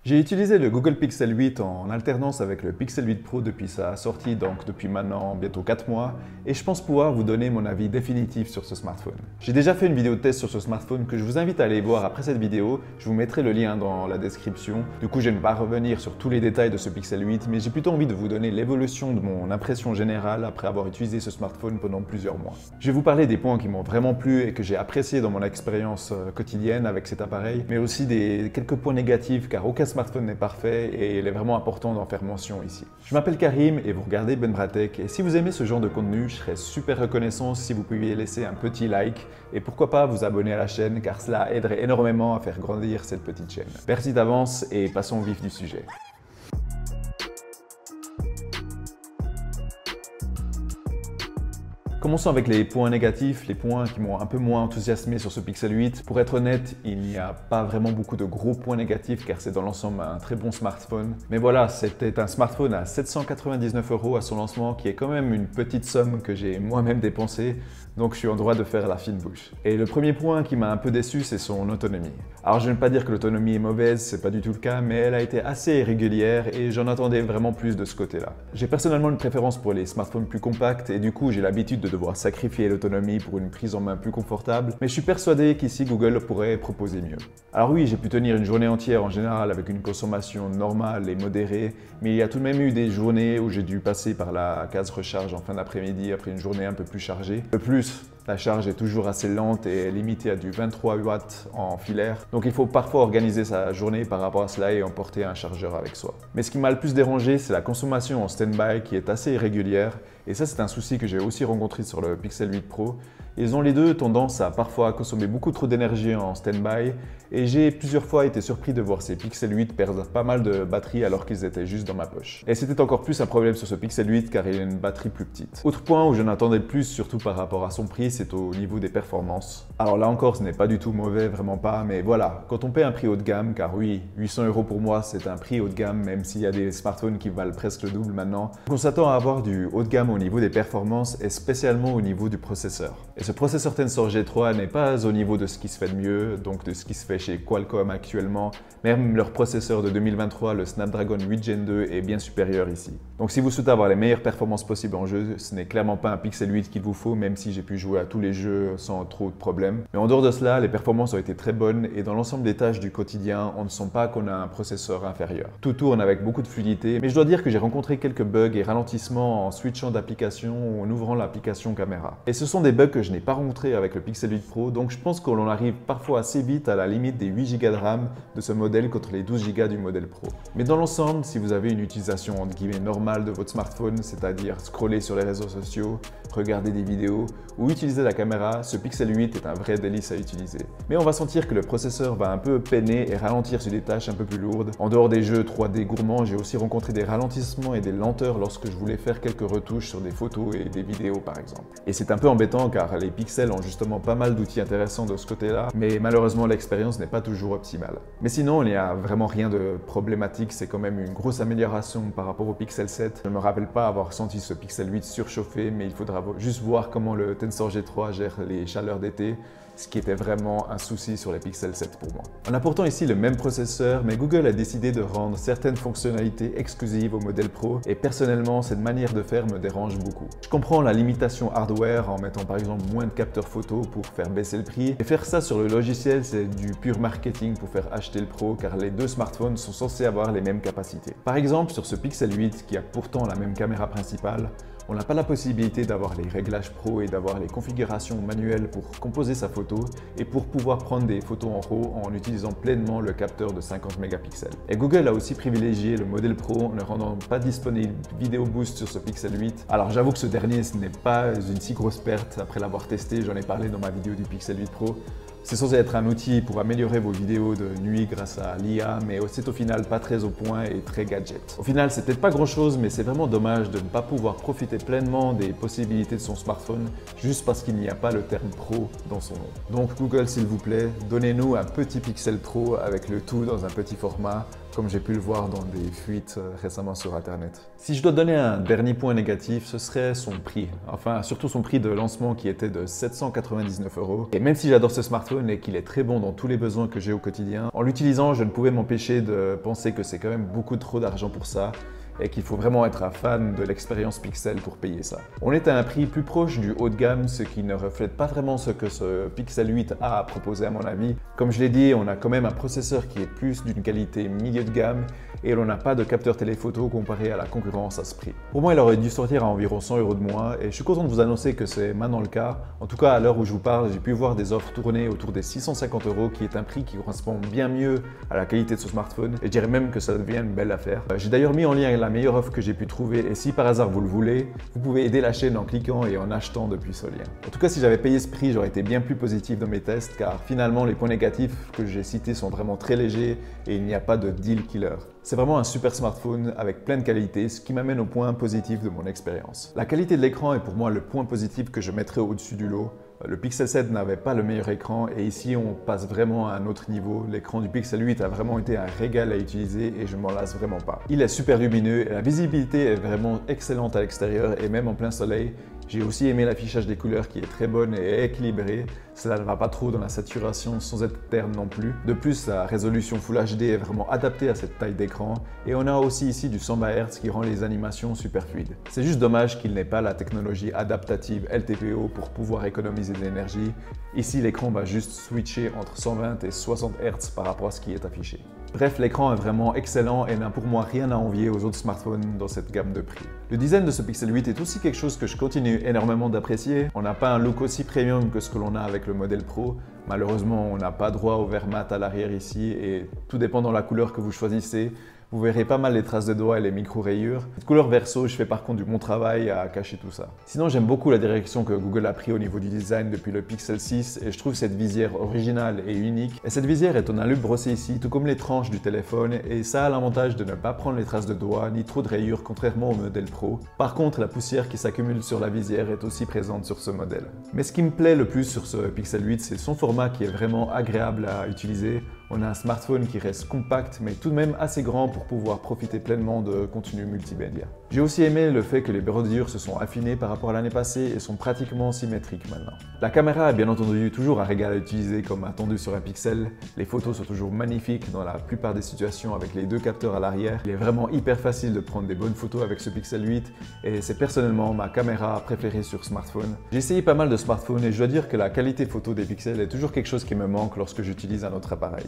J'ai utilisé le Google Pixel 8 en alternance avec le Pixel 8 Pro depuis sa sortie, donc depuis maintenant bientôt 4 mois, et je pense pouvoir vous donner mon avis définitif sur ce smartphone. J'ai déjà fait une vidéo de test sur ce smartphone que je vous invite à aller voir après cette vidéo, je vous mettrai le lien dans la description. Du coup, je ne vais pas revenir sur tous les détails de ce Pixel 8, mais j'ai plutôt envie de vous donner l'évolution de mon impression générale après avoir utilisé ce smartphone pendant plusieurs mois. Je vais vous parler des points qui m'ont vraiment plu et que j'ai apprécié dans mon expérience quotidienne avec cet appareil, mais aussi des quelques points négatifs car aucun smartphone n'est parfait et il est vraiment important d'en faire mention ici. Je m'appelle Karim et vous regardez Benbratech, et si vous aimez ce genre de contenu, je serais super reconnaissant si vous pouviez laisser un petit like et pourquoi pas vous abonner à la chaîne car cela aiderait énormément à faire grandir cette petite chaîne. Merci d'avance et passons au vif du sujet. Commençons avec les points négatifs, les points qui m'ont un peu moins enthousiasmé sur ce Pixel 8. Pour être honnête, il n'y a pas vraiment beaucoup de gros points négatifs car c'est dans l'ensemble un très bon smartphone. Mais voilà, c'était un smartphone à 799 € à son lancement qui est quand même une petite somme que j'ai moi-même dépensée. Donc je suis en droit de faire la fine bouche. Et le premier point qui m'a un peu déçu, c'est son autonomie. Alors je ne vais pas dire que l'autonomie est mauvaise, c'est pas du tout le cas, mais elle a été assez irrégulière et j'en attendais vraiment plus de ce côté-là. J'ai personnellement une préférence pour les smartphones plus compacts et du coup j'ai l'habitude de devoir sacrifier l'autonomie pour une prise en main plus confortable, mais je suis persuadé qu'ici Google pourrait proposer mieux. Alors oui, j'ai pu tenir une journée entière en général avec une consommation normale et modérée, mais il y a tout de même eu des journées où j'ai dû passer par la case recharge en fin d'après-midi après une journée un peu plus chargée. De plus, la charge est toujours assez lente et est limitée à du 23 watts en filaire. Donc il faut parfois organiser sa journée par rapport à cela et emporter un chargeur avec soi. Mais ce qui m'a le plus dérangé, c'est la consommation en stand-by qui est assez irrégulière. Et ça, c'est un souci que j'ai aussi rencontré sur le Pixel 8 Pro. Ils ont les deux tendance à parfois consommer beaucoup trop d'énergie en stand-by. Et j'ai plusieurs fois été surpris de voir ces Pixel 8 perdre pas mal de batterie alors qu'ils étaient juste dans ma poche. Et c'était encore plus un problème sur ce Pixel 8 car il a une batterie plus petite. Autre point où j'en attendais le plus, surtout par rapport à son prix, c'est au niveau des performances. Alors là encore, ce n'est pas du tout mauvais, vraiment pas, mais voilà, quand on paie un prix haut de gamme, car oui, 800 € pour moi, c'est un prix haut de gamme, même s'il y a des smartphones qui valent presque le double maintenant, on s'attend à avoir du haut de gamme au niveau des performances et spécialement au niveau du processeur. Et ce processeur Tensor G3 n'est pas au niveau de ce qui se fait de mieux, donc de ce qui se fait chez Qualcomm actuellement. Même leur processeur de 2023, le Snapdragon 8 Gen 2, est bien supérieur ici. Donc si vous souhaitez avoir les meilleures performances possibles en jeu, ce n'est clairement pas un Pixel 8 qu'il vous faut, même si j'ai pu jouer à tous les jeux sans trop de problèmes. Mais en dehors de cela, les performances ont été très bonnes et dans l'ensemble des tâches du quotidien, on ne sent pas qu'on a un processeur inférieur. Tout tourne avec beaucoup de fluidité, mais je dois dire que j'ai rencontré quelques bugs et ralentissements en switchant d'application ou en ouvrant l'application caméra. Et ce sont des bugs que je n'ai pas rencontrés avec le Pixel 8 Pro, donc je pense qu'on arrive parfois assez vite à la limite des 8 Go de RAM de ce modèle contre les 12 Go du modèle Pro. Mais dans l'ensemble, si vous avez une utilisation entre guillemets normale de votre smartphone, c'est-à-dire scroller sur les réseaux sociaux, regarder des vidéos ou utiliser la caméra, ce Pixel 8 est un vrai délice à utiliser. Mais on va sentir que le processeur va un peu peiner et ralentir sur des tâches un peu plus lourdes. En dehors des jeux 3D gourmands, j'ai aussi rencontré des ralentissements et des lenteurs lorsque je voulais faire quelques retouches sur des photos et des vidéos par exemple. Et c'est un peu embêtant car les Pixels ont justement pas mal d'outils intéressants de ce côté-là, mais malheureusement l'expérience n'est pas toujours optimale. Mais sinon, il n'y a vraiment rien de problématique, c'est quand même une grosse amélioration par rapport au Pixel 7. Je ne me rappelle pas avoir senti ce Pixel 8 surchauffé, mais il faudra juste voir comment le Tensor G3 gère les chaleurs d'été, ce qui était vraiment un souci sur les Pixel 7 pour moi. En apportant ici le même processeur, mais Google a décidé de rendre certaines fonctionnalités exclusives au modèle Pro et personnellement, cette manière de faire me dérange beaucoup. Je comprends la limitation hardware en mettant par exemple moins de capteurs photo pour faire baisser le prix, et faire ça sur le logiciel, c'est du pur marketing pour faire acheter le Pro car les deux smartphones sont censés avoir les mêmes capacités. Par exemple, sur ce Pixel 8 qui a pourtant la même caméra principale, on n'a pas la possibilité d'avoir les réglages pro et d'avoir les configurations manuelles pour composer sa photo et pour pouvoir prendre des photos en RAW en utilisant pleinement le capteur de 50 mégapixels. Et Google a aussi privilégié le modèle Pro en ne rendant pas disponible Video Boost sur ce Pixel 8. Alors j'avoue que ce dernier, ce n'est pas une si grosse perte après l'avoir testé, j'en ai parlé dans ma vidéo du Pixel 8 Pro. C'est censé être un outil pour améliorer vos vidéos de nuit grâce à l'IA, mais c'est au final pas très au point et très gadget. Au final, c'est peut-être pas grand chose, mais c'est vraiment dommage de ne pas pouvoir profiter pleinement des possibilités de son smartphone juste parce qu'il n'y a pas le terme Pro dans son nom. Donc Google, s'il vous plaît, donnez-nous un petit Pixel Pro avec le tout dans un petit format comme j'ai pu le voir dans des fuites récemment sur internet. Si je dois donner un dernier point négatif, ce serait son prix. Enfin, surtout son prix de lancement qui était de 799 €. Et même si j'adore ce smartphone et qu'il est très bon dans tous les besoins que j'ai au quotidien, en l'utilisant, je ne pouvais m'empêcher de penser que c'est quand même beaucoup trop d'argent pour ça et qu'il faut vraiment être un fan de l'expérience Pixel pour payer ça. On est à un prix plus proche du haut de gamme, ce qui ne reflète pas vraiment ce que ce Pixel 8 a à proposer à mon avis. Comme je l'ai dit, on a quand même un processeur qui est plus d'une qualité milieu de gamme et on n'a pas de capteur téléphoto comparé à la concurrence à ce prix. Pour moi, il aurait dû sortir à environ 100 € de moins et je suis content de vous annoncer que c'est maintenant le cas. En tout cas, à l'heure où je vous parle, j'ai pu voir des offres tourner autour des 650 € qui est un prix qui correspond bien mieux à la qualité de ce smartphone et je dirais même que ça devient une belle affaire. J'ai d'ailleurs mis en lien la meilleure offre que j'ai pu trouver et si par hasard vous le voulez, vous pouvez aider la chaîne en cliquant et en achetant depuis ce lien. En tout cas, si j'avais payé ce prix, j'aurais été bien plus positif dans mes tests car finalement les points négatifs que j'ai cités sont vraiment très légers et il n'y a pas de deal killer. C'est vraiment un super smartphone avec plein de qualités, ce qui m'amène au point positif de mon expérience. La qualité de l'écran est pour moi le point positif que je mettrais au-dessus du lot. Le Pixel 7 n'avait pas le meilleur écran et ici on passe vraiment à un autre niveau. L'écran du Pixel 8 a vraiment été un régal à utiliser et je m'en lasse vraiment pas. Il est super lumineux et la visibilité est vraiment excellente à l'extérieur et même en plein soleil. J'ai aussi aimé l'affichage des couleurs qui est très bonne et équilibré. Cela ne va pas trop dans la saturation sans être terne non plus. De plus, la résolution Full HD est vraiment adaptée à cette taille d'écran. Et on a aussi ici du 120 Hz qui rend les animations super fluides. C'est juste dommage qu'il n'ait pas la technologie adaptative LTPO pour pouvoir économiser de l'énergie. Ici, l'écran va juste switcher entre 120 et 60 Hz par rapport à ce qui est affiché. Bref, l'écran est vraiment excellent et n'a pour moi rien à envier aux autres smartphones dans cette gamme de prix. Le design de ce Pixel 8 est aussi quelque chose que je continue énormément d'apprécier. On n'a pas un look aussi premium que ce que l'on a avec le modèle Pro. Malheureusement, on n'a pas droit au verre mat à l'arrière ici et tout dépend de la couleur que vous choisissez. Vous verrez pas mal les traces de doigts et les micro-rayures. Cette couleur verso, je fais par contre du bon travail à cacher tout ça. Sinon, j'aime beaucoup la direction que Google a pris au niveau du design depuis le Pixel 6 et je trouve cette visière originale et unique. Et cette visière est en alu brossé ici, tout comme les tranches du téléphone et ça a l'avantage de ne pas prendre les traces de doigts ni trop de rayures contrairement au modèle Pro. Par contre, la poussière qui s'accumule sur la visière est aussi présente sur ce modèle. Mais ce qui me plaît le plus sur ce Pixel 8, c'est son format qui est vraiment agréable à utiliser. On a un smartphone qui reste compact mais tout de même assez grand pour pouvoir profiter pleinement de contenu multimédia. J'ai aussi aimé le fait que les bordures se sont affinées par rapport à l'année passée et sont pratiquement symétriques maintenant. La caméra est bien entendu toujours un régal à utiliser comme attendu sur un Pixel. Les photos sont toujours magnifiques dans la plupart des situations avec les deux capteurs à l'arrière. Il est vraiment hyper facile de prendre des bonnes photos avec ce Pixel 8 et c'est personnellement ma caméra préférée sur smartphone. J'ai essayé pas mal de smartphones et je dois dire que la qualité photo des pixels est toujours quelque chose qui me manque lorsque j'utilise un autre appareil.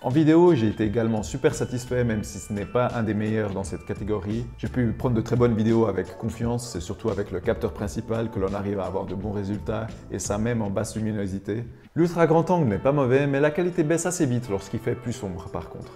En vidéo, j'ai été également super satisfait même si ce n'est pas un des meilleurs dans cette catégorie. J'ai pu prendre de très bonnes vidéos avec confiance, c'est surtout avec le capteur principal que l'on arrive à avoir de bons résultats et ça même en basse luminosité. L'ultra grand angle n'est pas mauvais mais la qualité baisse assez vite lorsqu'il fait plus sombre par contre.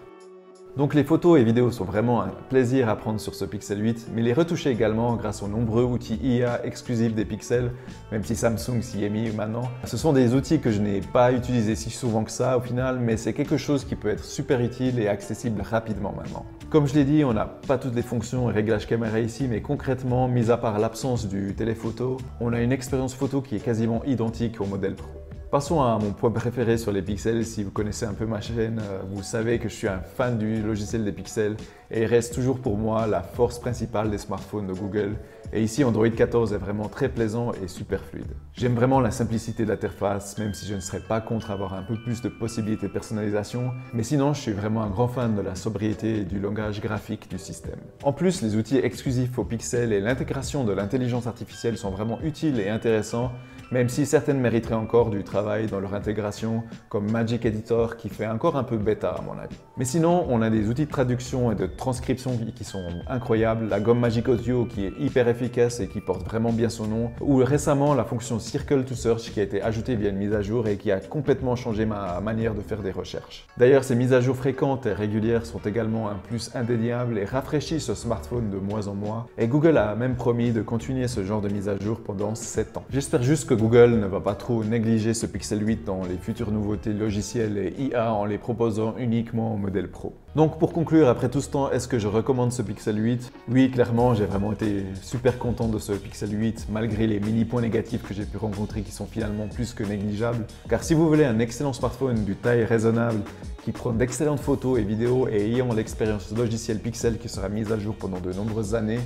Donc les photos et vidéos sont vraiment un plaisir à prendre sur ce Pixel 8, mais les retoucher également grâce aux nombreux outils IA exclusifs des Pixels, même si Samsung s'y est mis maintenant. Ce sont des outils que je n'ai pas utilisés si souvent que ça au final, mais c'est quelque chose qui peut être super utile et accessible rapidement maintenant. Comme je l'ai dit, on n'a pas toutes les fonctions et réglages caméra ici, mais concrètement, mis à part l'absence du téléphoto, on a une expérience photo qui est quasiment identique au modèle Pro. Passons à mon point préféré sur les pixels. Si vous connaissez un peu ma chaîne, vous savez que je suis un fan du logiciel des pixels et il reste toujours pour moi la force principale des smartphones de Google. Et ici, Android 14 est vraiment très plaisant et super fluide. J'aime vraiment la simplicité de l'interface, même si je ne serais pas contre avoir un peu plus de possibilités de personnalisation. Mais sinon, je suis vraiment un grand fan de la sobriété et du langage graphique du système. En plus, les outils exclusifs aux pixels et l'intégration de l'intelligence artificielle sont vraiment utiles et intéressants, même si certaines mériteraient encore du travail dans leur intégration, comme Magic Editor qui fait encore un peu bêta à mon avis. Mais sinon, on a des outils de traduction et de transcription qui sont incroyables, la gomme Magic Audio qui est hyper efficace et qui porte vraiment bien son nom, ou récemment la fonction Circle to Search qui a été ajoutée via une mise à jour et qui a complètement changé ma manière de faire des recherches. D'ailleurs, ces mises à jour fréquentes et régulières sont également un plus indéniable et rafraîchissent ce smartphone de mois en mois, et Google a même promis de continuer ce genre de mise à jour pendant 7 ans. J'espère juste que Google ne va pas trop négliger ce Pixel 8 dans les futures nouveautés logicielles et IA en les proposant uniquement en modèle Pro. Donc pour conclure, après tout ce temps, est-ce que je recommande ce Pixel 8? Oui, clairement, j'ai vraiment été super content de ce Pixel 8 malgré les mini points négatifs que j'ai pu rencontrer qui sont finalement plus que négligeables. Car si vous voulez un excellent smartphone d'une taille raisonnable, qui prend d'excellentes photos et vidéos et ayant l'expérience logicielle Pixel qui sera mise à jour pendant de nombreuses années,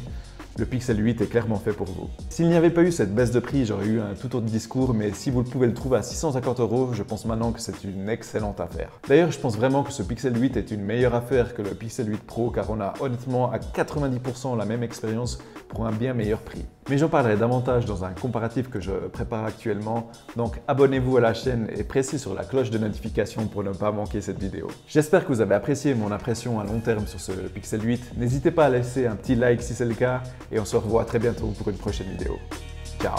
le Pixel 8 est clairement fait pour vous. S'il n'y avait pas eu cette baisse de prix, j'aurais eu un tout autre discours, mais si vous pouvez le trouver à 650 €, je pense maintenant que c'est une excellente affaire. D'ailleurs, je pense vraiment que ce Pixel 8 est une meilleure affaire que le Pixel 8 Pro, car on a honnêtement à 90% la même expérience pour un bien meilleur prix. Mais j'en parlerai davantage dans un comparatif que je prépare actuellement, donc abonnez-vous à la chaîne et pressez sur la cloche de notification pour ne pas manquer cette vidéo. J'espère que vous avez apprécié mon impression à long terme sur ce Pixel 8. N'hésitez pas à laisser un petit like si c'est le cas et on se revoit très bientôt pour une prochaine vidéo. Ciao!